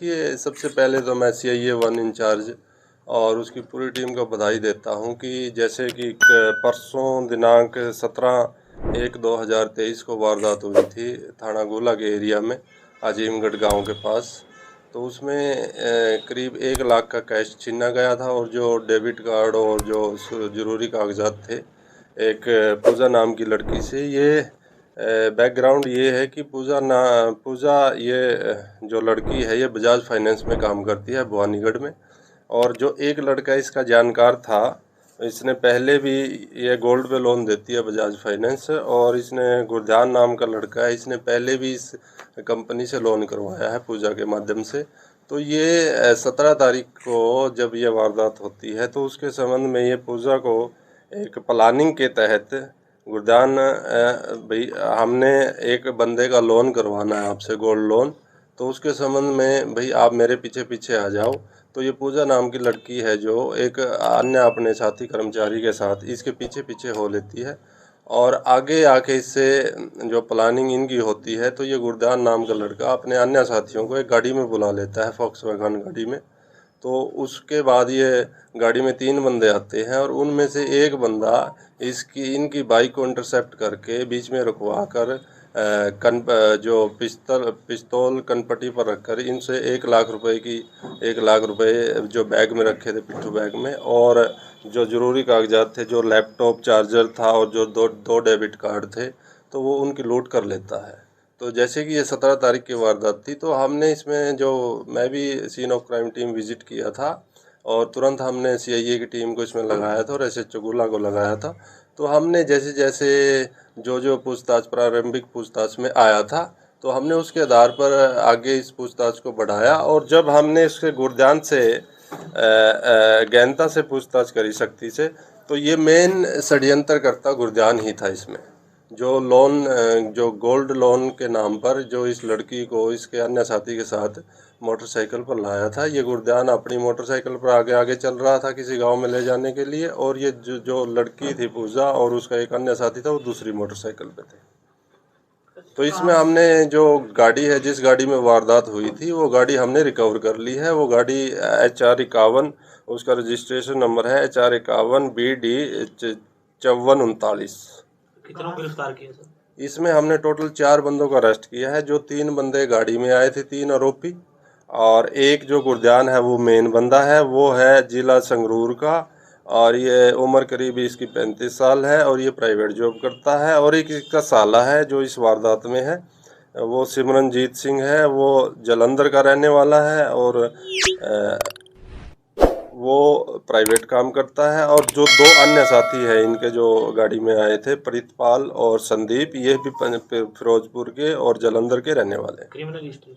देखिए, सबसे पहले तो मैं CIA 1 इंचार्ज और उसकी पूरी टीम को बधाई देता हूं कि जैसे कि परसों दिनांक 17/1/2023 को वारदात हुई थी थाना गोला के एरिया में अजीमगढ़ गांव के पास। तो उसमें करीब 1 लाख का कैश छीना गया था और जो डेबिट कार्ड और जो ज़रूरी कागजात थे एक पूजा नाम की लड़की से। ये बैकग्राउंड ये है कि पूजा ये जो लड़की है ये बजाज फाइनेंस में काम करती है भवानीगढ़ में। और जो एक लड़का इसका जानकार था, इसने पहले भी ये गोल्ड पे लोन देती है बजाज फाइनेंस, और इसने गुरजान नाम का लड़का है, इसने पहले भी इस कंपनी से लोन करवाया है पूजा के माध्यम से। तो ये 17 तारीख को जब ये वारदात होती है तो उसके संबंध में ये पूजा को एक प्लानिंग के तहत गुरजान भाई हमने एक बंदे का लोन करवाना है आपसे गोल्ड लोन, तो उसके संबंध में भाई आप मेरे पीछे पीछे आ जाओ। तो ये पूजा नाम की लड़की है जो एक अन्य अपने साथी कर्मचारी के साथ इसके पीछे पीछे हो लेती है और आगे आके इससे जो प्लानिंग इनकी होती है तो ये गुरजान नाम का लड़का अपने अन्य साथियों को एक गाड़ी में बुला लेता है, फॉक्सवैगन गाड़ी में। तो उसके बाद ये गाड़ी में 3 बंदे आते हैं और उनमें से एक बंदा इनकी बाइक को इंटरसेप्ट करके बीच में रुकवा कर जो पिस्तौल कनपट्टी पर रखकर इनसे 1 लाख रुपए की 1 लाख रुपए जो बैग में रखे थे पिट्ठू बैग में, और जो ज़रूरी कागजात थे, जो लैपटॉप चार्जर था और जो दो डेबिट कार्ड थे, तो वो उनकी लूट कर लेता है। तो जैसे कि ये 17 तारीख की वारदात थी तो हमने इसमें जो मैं भी scene of crime team visit किया था और तुरंत हमने CIA की टीम को इसमें लगाया था और SHO गोला को लगाया था। तो हमने जैसे जैसे जो पूछताछ प्रारंभिक पूछताछ में आया था तो हमने उसके आधार पर आगे इस पूछताछ को बढ़ाया, और जब हमने इसके गुरजान से गहनता से पूछताछ करी सख्ती से, तो ये मेन षड्यंत्रकर्ता गुरजान ही था इसमें। जो लोन जो गोल्ड लोन के नाम पर जो इस लड़की को इसके अन्य साथी के साथ मोटरसाइकिल पर लाया था, ये गुरजान अपनी मोटरसाइकिल पर आगे आगे चल रहा था किसी गांव में ले जाने के लिए, और ये जो लड़की थी पूजा और उसका एक अन्य साथी था वो दूसरी मोटरसाइकिल पे थे। तो इसमें हमने जो गाड़ी है, जिस गाड़ी में वारदात हुई थी, वो गाड़ी हमने रिकवर कर ली है। वो गाड़ी HR51, उसका रजिस्ट्रेशन नंबर है HR51BD 5439। कितना गिरफ्तार किया सर? इसमें हमने टोटल 4 बंदों को अरेस्ट किया है। जो 3 बंदे गाड़ी में आए थे, 3 आरोपी, और एक जो गुरजान है वो मेन बंदा है, वो है जिला संगरूर का, और ये उम्र करीब इसकी 35 साल है और ये प्राइवेट जॉब करता है। और एक इसका साला है जो इस वारदात में है, वो सिमरनजीत सिंह है, वो जालंधर का रहने वाला है और वो प्राइवेट काम करता है। और जो 2 अन्य साथी हैं इनके जो गाड़ी में आए थे, प्रीतपाल और संदीप, ये भी फिरोजपुर के और जालंधर के रहने वाले हैं। क्रिमिनल हिस्ट्री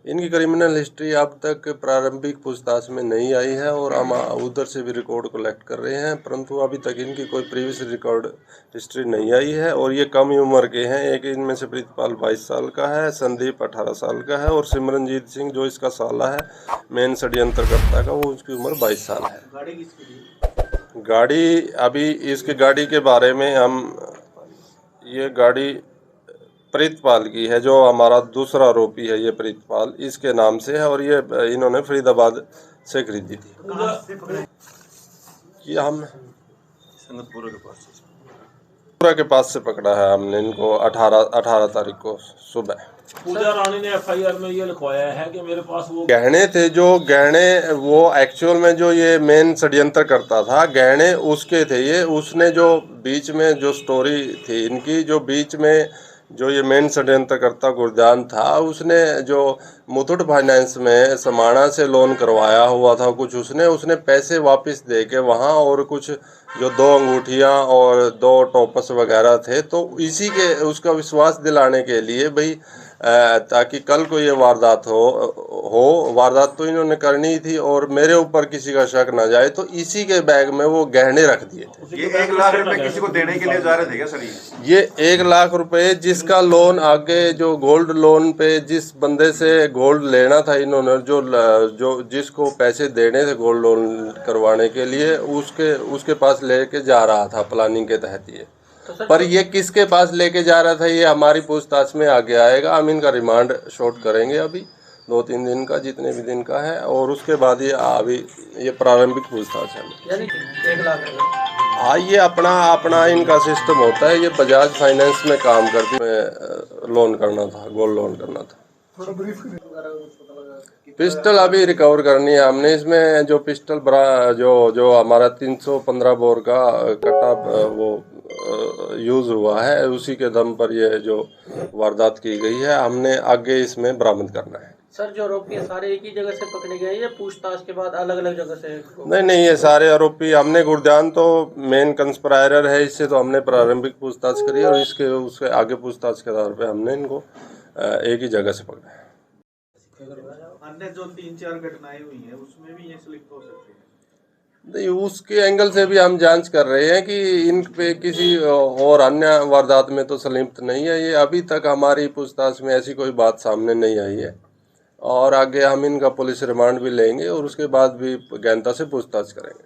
इनकी क्रिमिनल हिस्ट्री अब तक प्रारंभिक पूछताछ में नहीं आई है और हम उधर से भी रिकॉर्ड कलेक्ट कर रहे हैं, परंतु अभी तक इनकी कोई प्रीवियस रिकॉर्ड हिस्ट्री नहीं आई है। और ये कम ही उम्र के हैं। एक इनमें से प्रीतपाल 22 साल का है, संदीप 18 साल का है, और सिमरनजीत सिंह जो इसका साला है मेन षड्यंत्रकर्ता का, वो उसकी उम्र 22 साल है। गाड़ी किसकी? गाड़ी अभी इसकी गाड़ी के बारे में हम, ये गाड़ी प्रीतपाल की है, जो हमारा दूसरा आरोपी है, ये प्रीतपाल इसके नाम से है और ये इन्होंने फरीदाबाद से खरीदी थी। ये हम पूरा के पास से पकड़ा है हमने इनको 18 तारीख को सुबह। पूजा रानी ने FIR में ये लिखवाया है कि मेरे पास वो गहने थे, जो गहने वो एक्चुअल में जो ये मेन षड्यंत्र करता था, गहने उसके थे। ये उसने जो बीच में जो स्टोरी थी इनकी, जो बीच में जो ये मेन षड्यंत्रकर्ता गुरजान था, उसने जो मुथूट फाइनेंस में समाणा से लोन करवाया हुआ था कुछ, उसने पैसे वापस दे के वहाँ, और कुछ जो 2 अंगूठियाँ और 2 टॉपस वगैरह थे, तो इसी के उसका विश्वास दिलाने के लिए भाई ताकि कल को ये वारदात हो वारदात तो इन्होंने करनी ही थी और मेरे ऊपर किसी का शक ना जाए, तो इसी के बैग में वो गहने रख दिए थे। ये 1 लाख रुपए किसी को देने के लिए जा रहे थे क्या सर? ये 1 लाख रुपए जिसका लोन आगे जो गोल्ड लोन पे जिस बंदे से गोल्ड लेना था इन्होंने, जो जिसको पैसे देने थे गोल्ड लोन करवाने के लिए, उसके पास लेके जा रहा था प्लानिंग के तहत ये। पर ये किसके पास लेके जा रहा था ये हमारी पूछताछ में आगे आएगा। हम इनका रिमांड शॉर्ट करेंगे अभी। 2-3 दिन का, जितने भी दिन का है, और उसके बाद ये अभी ये प्रारंभिक पूछताछ है। यानी कि 1 लाख रुपए। हाँ, ये अपना इनका सिस्टम होता है। ये बजाज फाइनेंस में काम करती में लोन करना था, गोल्ड लोन करना था। पिस्टल अभी रिकवर करनी है हमने। इसमें जो पिस्टल जो हमारा 315 बोर का कट्टा वो यूज़ हुआ है, उसी के दम पर ये जो वारदात की गई है, हमने आगे इसमें बरामद करना है। सर, जो आरोपी है सारे एक ही जगह से पकड़े गए या पूछताछ के बाद अलग अलग जगह से? नहीं, ये सारे आरोपी हमने, गुरध्यान तो मेन कंस्पिराटर है, इससे तो हमने प्रारंभिक पूछताछ करी, और उसके आगे पूछताछ के आधार पे हमने इनको एक ही जगह से पकड़ा है। अन्य जो 3-4 घटनाएं हुई हैं उसमें भी ये संलिप्त हो सकते हैं? नहीं, उसके एंगल से भी हम जांच कर रहे हैं कि इन पे किसी और अन्य वारदात में तो संलिप्त नहीं है। ये अभी तक हमारी पूछताछ में ऐसी कोई बात सामने नहीं आई है, और आगे हम इनका पुलिस रिमांड भी लेंगे और उसके बाद भी गहनता से पूछताछ करेंगे।